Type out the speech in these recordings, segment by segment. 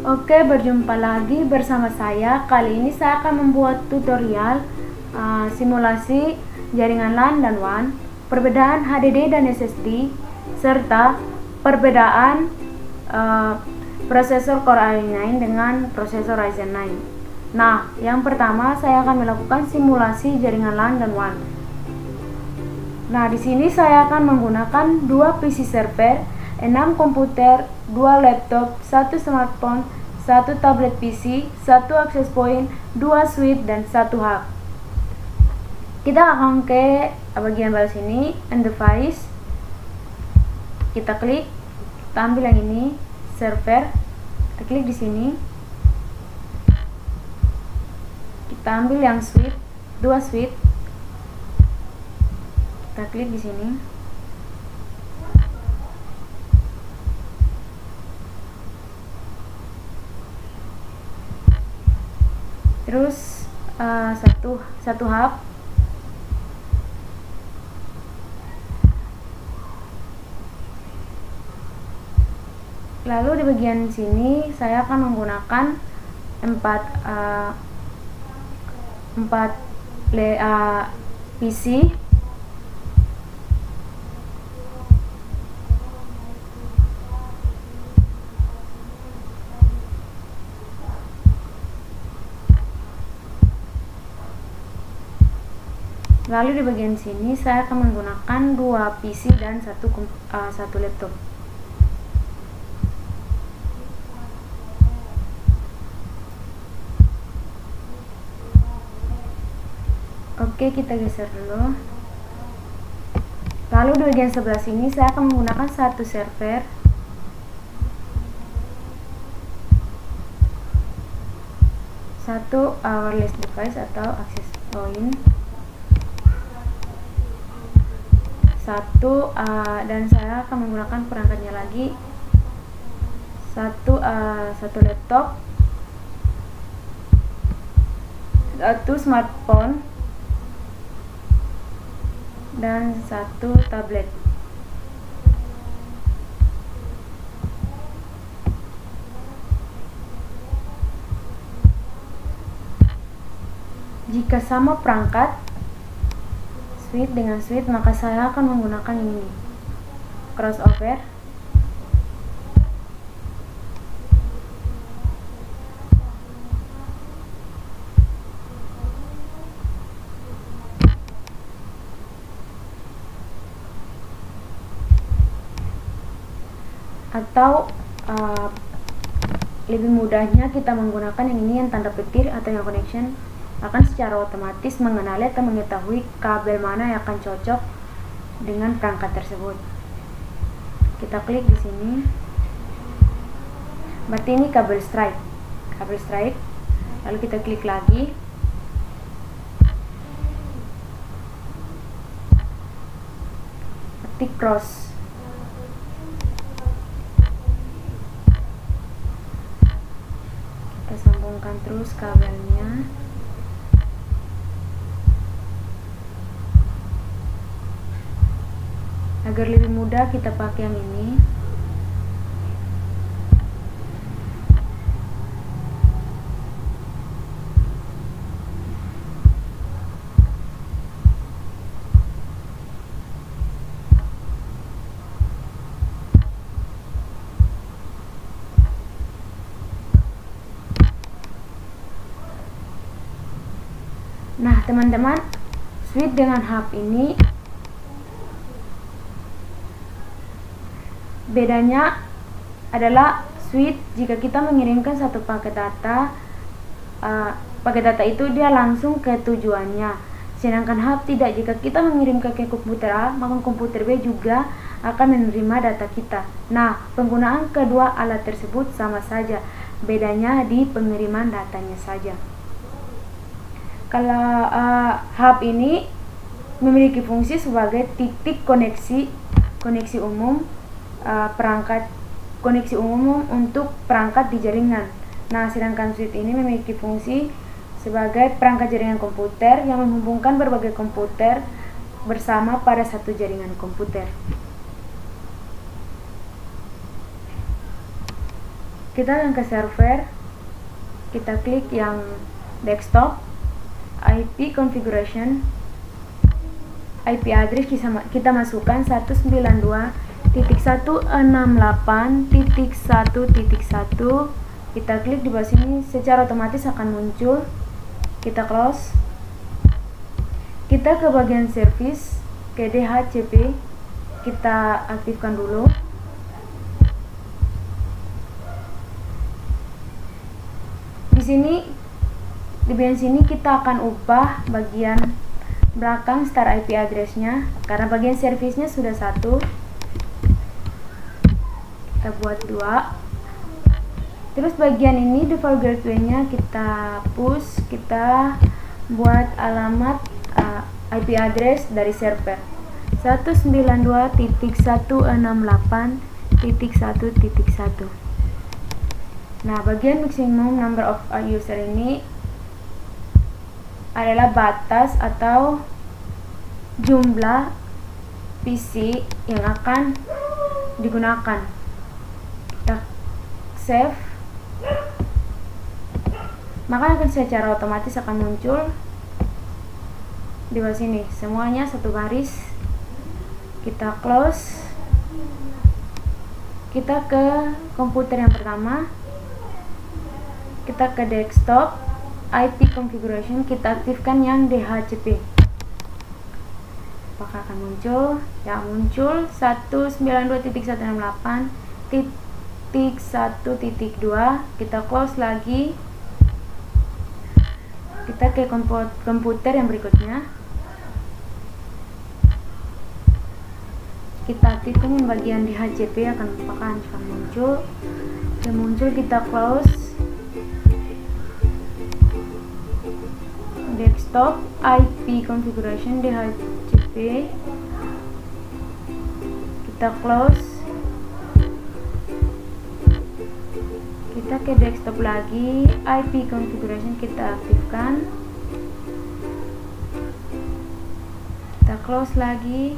Oke, berjumpa lagi bersama saya. Kali ini saya akan membuat tutorial simulasi jaringan LAN dan WAN, perbedaan HDD dan SSD, serta perbedaan prosesor Core i9 dengan prosesor Ryzen 9. Nah, yang pertama saya akan melakukan simulasi jaringan LAN dan WAN. Nah, di sini saya akan menggunakan 2 PC server, 6 komputer, 2 laptop, 1 smartphone, 1 tablet PC, 1 access point, 2 switch, dan 1 hub. Kita akan ke bagian bawah sini, and device. Kita klik, kita ambil yang ini, server. Kita klik di sini. Kita ambil yang switch, 2 switch. Kita klik di sini. Terus satu hub. Lalu di bagian sini saya akan menggunakan 4 PC. Lalu di bagian sini saya akan menggunakan 2 PC dan satu laptop. Oke, kita geser dulu. Lalu di bagian sebelah sini saya akan menggunakan 1 server, 1 wireless device atau access point, 1 dan saya akan menggunakan perangkatnya lagi, 1 laptop, 1 smartphone, dan 1 tablet. Jika sama perangkat switch dengan switch, maka saya akan menggunakan ini, crossover. Atau lebih mudahnya kita menggunakan yang ini, yang tanda petir atau yang connection, akan secara otomatis mengenali atau mengetahui kabel mana yang akan cocok dengan perangkat tersebut. Kita klik di sini. Berarti ini kabel strike. Lalu kita klik lagi. Ketik cross. Kita sambungkan terus kabelnya. Agar lebih mudah kita pakai yang ini. Nah, teman-teman, switch dengan hub ini bedanya adalah switch jika kita mengirimkan satu paket data, itu dia langsung ke tujuannya. Sedangkan hub tidak. Jika kita mengirimkan ke komputer A, maka komputer B juga akan menerima data kita. Nah, penggunaan kedua alat tersebut sama saja, bedanya di pengiriman datanya saja. Kalau hub ini memiliki fungsi sebagai titik koneksi umum, koneksi umum untuk perangkat di jaringan. Nah, sedangkan switch ini memiliki fungsi sebagai perangkat jaringan komputer yang menghubungkan berbagai komputer bersama pada satu jaringan komputer. kita akan ke server, kita klik yang desktop, IP configuration, IP address kita masukkan 192.168.1.1. kita klik di bawah sini, secara otomatis akan muncul. Kita close, kita ke bagian service, ke DHCP, kita aktifkan dulu. Di bagian sini kita akan ubah bagian belakang start IP address-nya, karena bagian servisnya sudah 1, kita buat 2. Terus bagian ini default gateway-nya kita push, kita buat alamat IP address dari server 192.168.1.1. Nah, bagian maximum number of user ini adalah batas atau jumlah PC yang akan digunakan. Kita save, maka akan secara otomatis akan muncul di bawah sini semuanya satu baris. Kita close, kita ke komputer yang pertama, kita ke desktop, IP configuration, kita aktifkan yang DHCP. Apakah akan muncul? Ya, muncul 192.168.1.2. kita close lagi, kita ke komputer yang berikutnya, kita aktifkan yang bagian DHCP, apakah akan muncul? Ya, muncul, kita close. Desktop, IP configuration, DHCP, kita close, kita ke desktop lagi, IP configuration kita aktifkan, kita close lagi,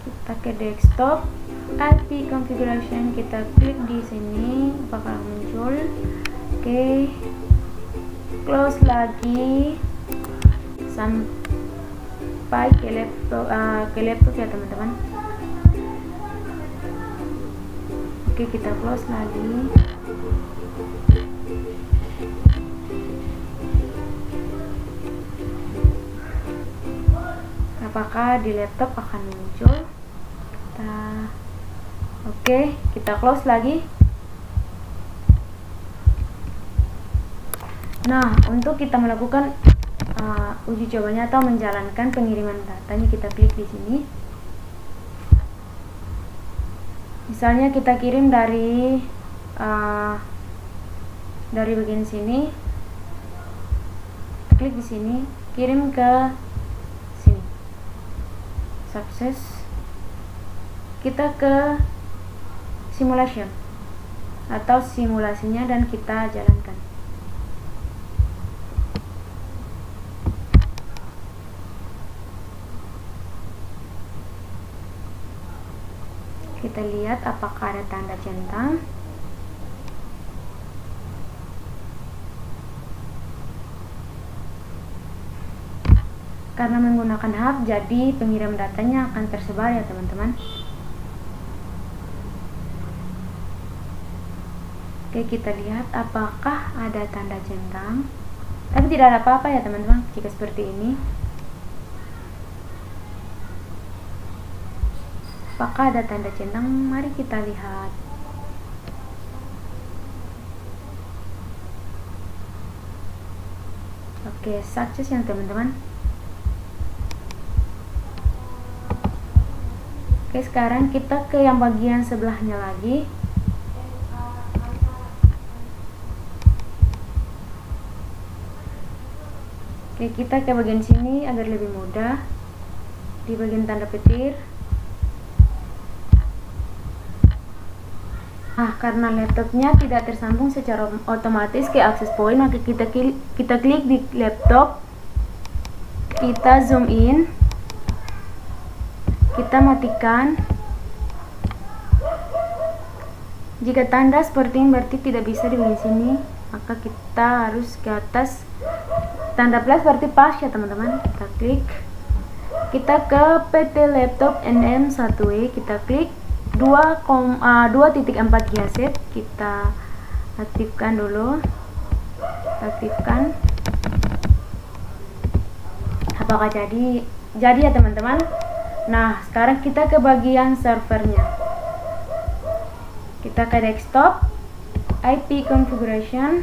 kita ke desktop, IP configuration, kita klik di sini, bakal muncul. Oke, close lagi sampai ke laptop ya teman-teman. Oke, kita close lagi. Apakah di laptop akan muncul? Oke, kita close lagi. Nah, untuk kita melakukan uji cobanya atau menjalankan pengiriman datanya, kita klik di sini. Misalnya kita kirim dari bagian sini, klik di sini, kirim ke sini, sukses. Kita ke simulation atau simulasinya dan kita jalankan. Kita lihat apakah ada tanda centang. Karena menggunakan hub, jadi pengirim datanya akan tersebar ya teman-teman. Oke, kita lihat apakah ada tanda centang. Tapi tidak ada apa-apa ya teman-teman jika seperti ini. Apakah ada tanda centang? Mari kita lihat. Oke, sukses ya teman-teman. Oke, sekarang kita ke yang bagian sebelahnya lagi. Oke, kita ke bagian sini agar lebih mudah. Di bagian tanda petir. Nah, karena laptopnya tidak tersambung secara otomatis ke access point, maka kita klik di laptop, kita zoom in, kita matikan, Jika tanda seperti ini berarti tidak bisa di bagian sini, maka kita harus ke atas. Tanda plus berarti pas ya teman-teman. Kita klik, kita ke PT Laptop NM1W, kita klik 2.4 GB set, kita aktifkan dulu. Kita aktifkan. Apakah jadi ya teman-teman? Nah, sekarang kita ke bagian servernya. Kita ke desktop, IP configuration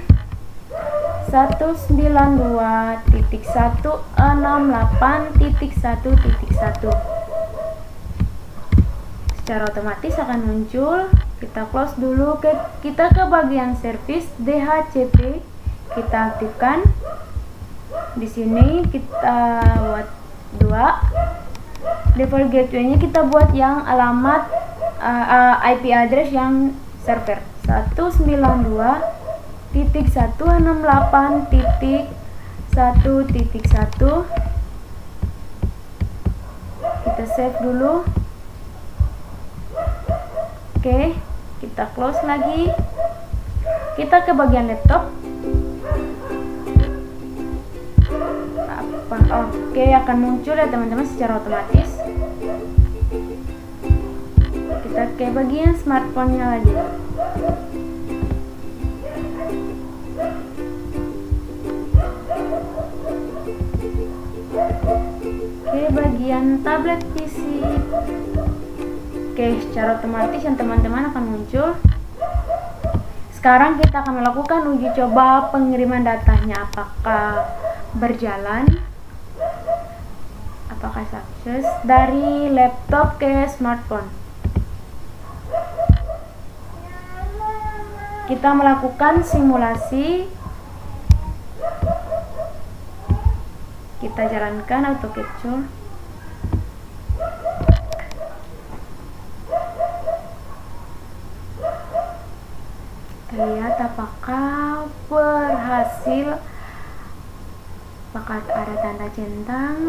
192.168.1.1. Secara otomatis akan muncul. Kita close dulu. Kita ke bagian service DHCP, kita aktifkan. Di sini kita buat 2. Default gateway-nya kita buat yang alamat IP address yang server 192.168.1.1. Kita save dulu. Oke, kita close lagi. Kita ke bagian laptop. Oke, akan muncul ya teman-teman secara otomatis. Kita ke bagian smartphone-nya lagi. Oke, bagian tablet PC. Oke, secara otomatis yang teman-teman akan muncul. Sekarang kita akan melakukan uji coba pengiriman datanya, apakah berjalan, apakah sukses dari laptop ke smartphone. Kita melakukan simulasi. Kita jalankan auto capture. Kita lihat apakah berhasil. Apakah ada tanda centang.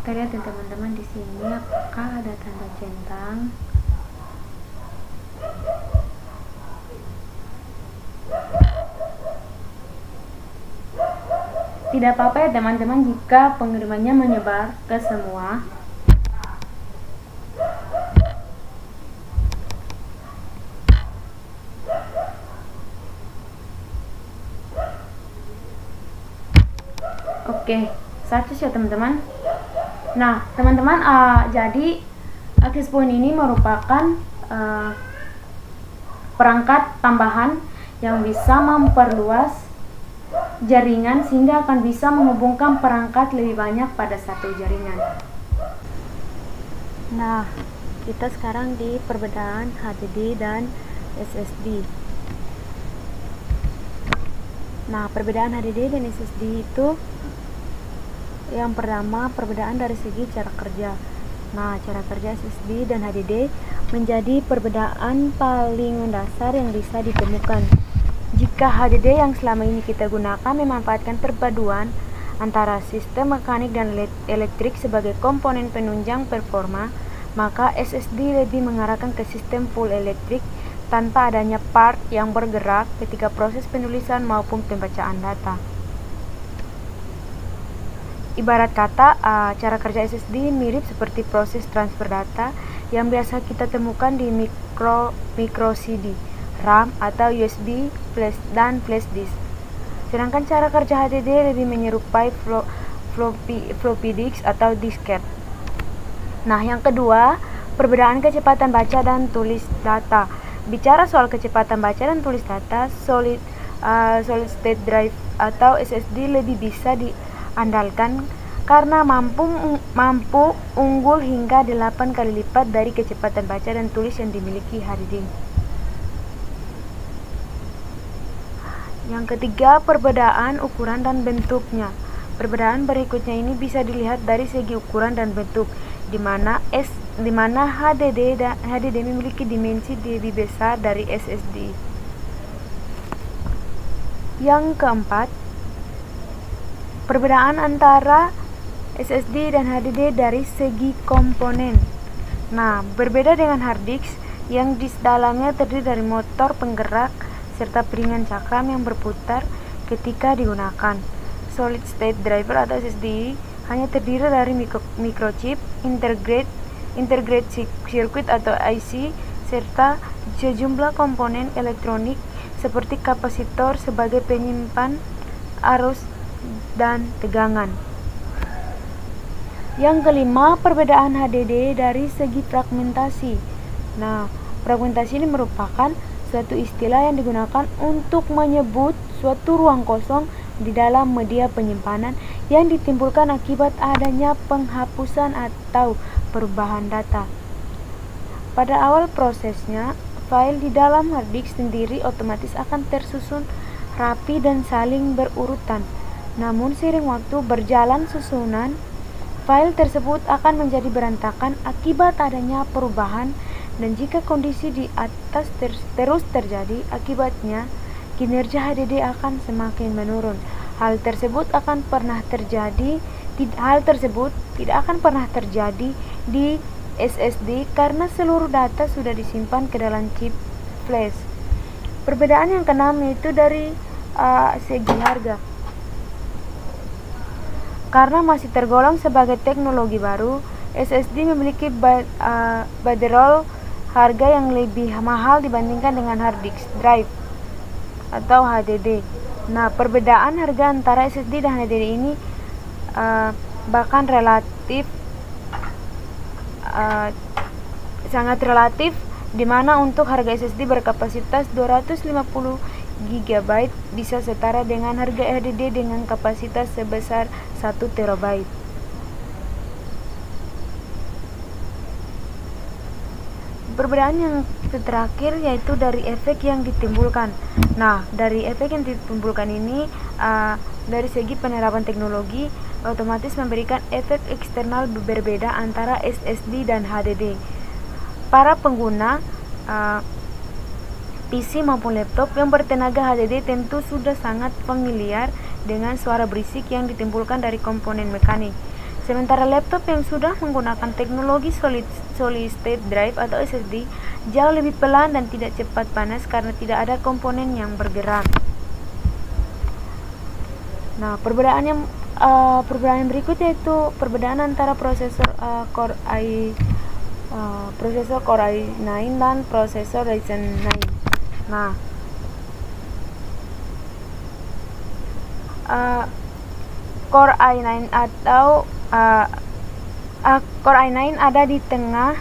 Kita lihat ya teman-teman, di sini apakah ada tanda centang. Tidak apa-apa ya teman-teman jika pengirimannya menyebar ke semua. Oke, sukses ya teman-teman. Nah teman-teman, jadi access point ini merupakan perangkat tambahan yang bisa memperluas jaringan sehingga akan bisa menghubungkan perangkat lebih banyak pada satu jaringan. Nah, kita sekarang di perbedaan HDD dan SSD. Nah, perbedaan HDD dan SSD itu, yang pertama perbedaan dari segi cara kerja. Nah, cara kerja SSD dan HDD menjadi perbedaan paling mendasar yang bisa ditemukan. Jika HDD yang selama ini kita gunakan memanfaatkan perpaduan antara sistem mekanik dan elektrik sebagai komponen penunjang performa, maka SSD lebih mengarahkan ke sistem full elektrik tanpa adanya part yang bergerak ketika proses penulisan maupun pembacaan data. Ibarat kata, cara kerja SSD mirip seperti proses transfer data yang biasa kita temukan di micro CD, RAM atau USB dan flash disk. Sedangkan cara kerja HDD lebih menyerupai floppy disk atau disket. Nah, yang kedua, perbedaan kecepatan baca dan tulis data. Bicara soal kecepatan baca dan tulis data, solid state drive atau SSD lebih bisa diandalkan karena mampu unggul hingga 8 kali lipat dari kecepatan baca dan tulis yang dimiliki HDD. Yang ketiga, perbedaan ukuran dan bentuknya. Perbedaan berikutnya ini bisa dilihat dari segi ukuran dan bentuk, di mana di mana HDD memiliki dimensi lebih besar dari SSD. Yang keempat, perbedaan antara SSD dan HDD dari segi komponen. Nah, berbeda dengan hard disk yang di dalamnya terdiri dari motor penggerak serta piringan cakram yang berputar ketika digunakan. Solid state drive atau SSD hanya terdiri dari microchip, integrated circuit atau IC, serta sejumlah komponen elektronik seperti kapasitor sebagai penyimpan arus dan tegangan. Yang kelima, perbedaan HDD dari segi fragmentasi. Nah, fragmentasi ini merupakan suatu istilah yang digunakan untuk menyebut suatu ruang kosong di dalam media penyimpanan yang ditimbulkan akibat adanya penghapusan atau perubahan data. Pada awal prosesnya, file di dalam hard disk sendiri otomatis akan tersusun rapi dan saling berurutan. Namun seiring waktu berjalan susunan, file tersebut akan menjadi berantakan akibat adanya perubahan, dan jika kondisi di atas terus terjadi, akibatnya kinerja HDD akan semakin menurun. Hal tersebut tidak akan pernah terjadi di SSD karena seluruh data sudah disimpan ke dalam chip flash. Perbedaan yang keenam yaitu dari segi harga. Karena masih tergolong sebagai teknologi baru, SSD memiliki bandrol harga yang lebih mahal dibandingkan dengan hard disk drive atau HDD. Nah, perbedaan harga antara SSD dan HDD ini bahkan sangat relatif, di mana untuk harga SSD berkapasitas 250 GB bisa setara dengan harga HDD dengan kapasitas sebesar 1 TB. Perbedaan yang terakhir yaitu dari efek yang ditimbulkan. Nah, dari efek yang ditimbulkan ini dari segi penerapan teknologi otomatis memberikan efek eksternal berbeda antara SSD dan HDD. Para pengguna PC maupun laptop yang bertenaga HDD tentu sudah sangat familiar dengan suara berisik yang ditimbulkan dari komponen mekanik. Sementara laptop yang sudah menggunakan teknologi solid state drive atau SSD jauh lebih pelan dan tidak cepat panas karena tidak ada komponen yang bergerak. Nah, perbedaan yang berikut yaitu perbedaan antara prosesor Core i9 dan prosesor Ryzen 9. Nah, Core i9 atau Core i9 ada di tengah,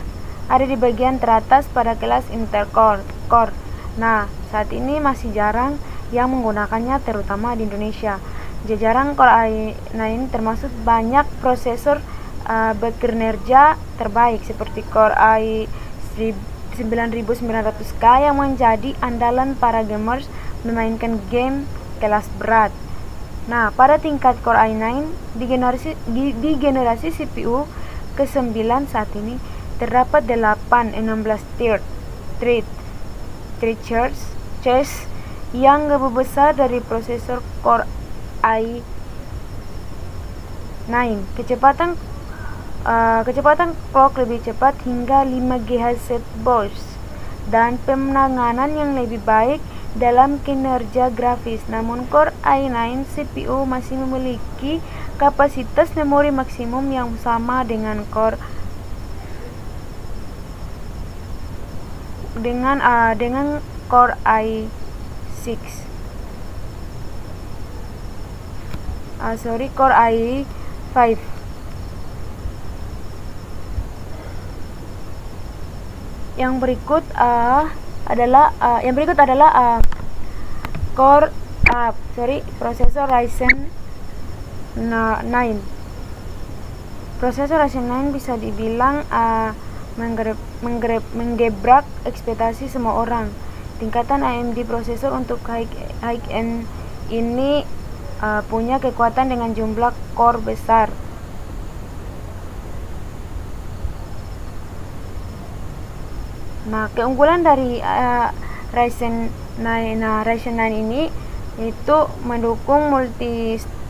ada di bagian teratas pada kelas Intel Core. Nah, saat ini masih jarang yang menggunakannya, terutama di Indonesia. Jajaran Core i9 termasuk banyak prosesor berkinerja terbaik seperti Core i9900K yang menjadi andalan para gamers memainkan game kelas berat. Nah, pada tingkat Core i9 di generasi CPU ke-9 saat ini terdapat 16 thread chest yang lebih besar dari prosesor Core i9. Kecepatan clock lebih cepat hingga 5 GHz burst dan penanganan yang lebih baik dalam kinerja grafis. Namun Core i9 CPU masih memiliki kapasitas memori maksimum yang sama dengan Core i6. Core i5. Yang berikut adalah prosesor Ryzen 9. Prosesor Ryzen 9 bisa dibilang menggebrak ekspektasi semua orang. Tingkatan AMD prosesor untuk high-end ini punya kekuatan dengan jumlah core besar. Nah, keunggulan dari Ryzen 9 ini itu mendukung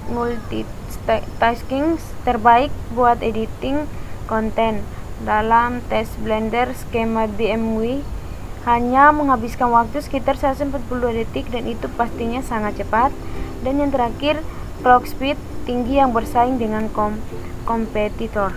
multitasking terbaik buat editing konten. Dalam tes Blender skema BMW hanya menghabiskan waktu sekitar 142 detik dan itu pastinya sangat cepat. Dan yang terakhir, clock speed tinggi yang bersaing dengan kompetitor.